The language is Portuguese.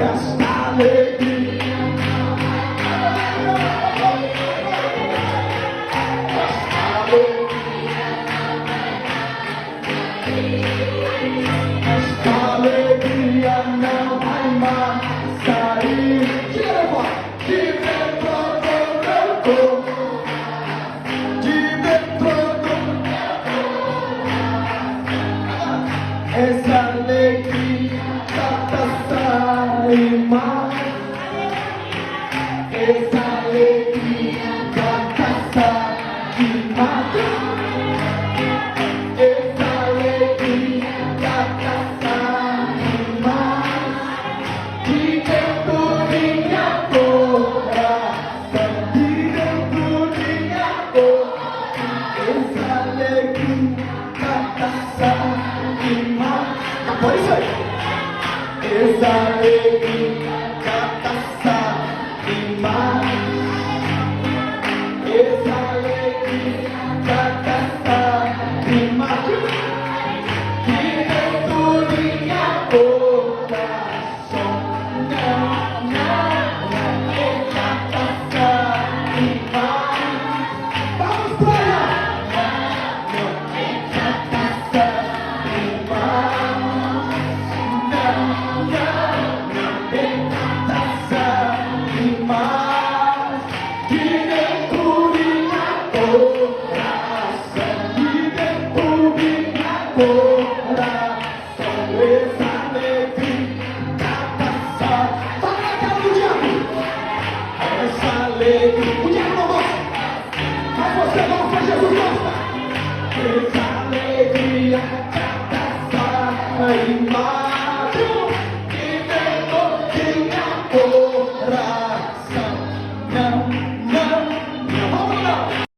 essa alegria. Esta alegria não vai mais sair de dentro do meu corpo, de dentro do essa alegria tá saindo mais. Essa alegria tá saindo mais. Essa alegria tá saindo mais. De dentro minha coração, de dentro minha coração. Essa alegria tá saindo mais. Acabou isso aí. Essa alegria tá saindo mais. Essa alegria tá saindo mais. De dentro minha coração. Não, não, ela tá saindo mais. Vamos pra lá. Não, ela tá saindo mais. Não, não, ela tá saindo mais. De dentro minha coração, de dentro minha coração, essa alegria tá saindo. Fala na cara do diabo. Essa alegria, o diabo não gosta, mas você gosta, Jesus gosta. Essa alegria tá saindo mais.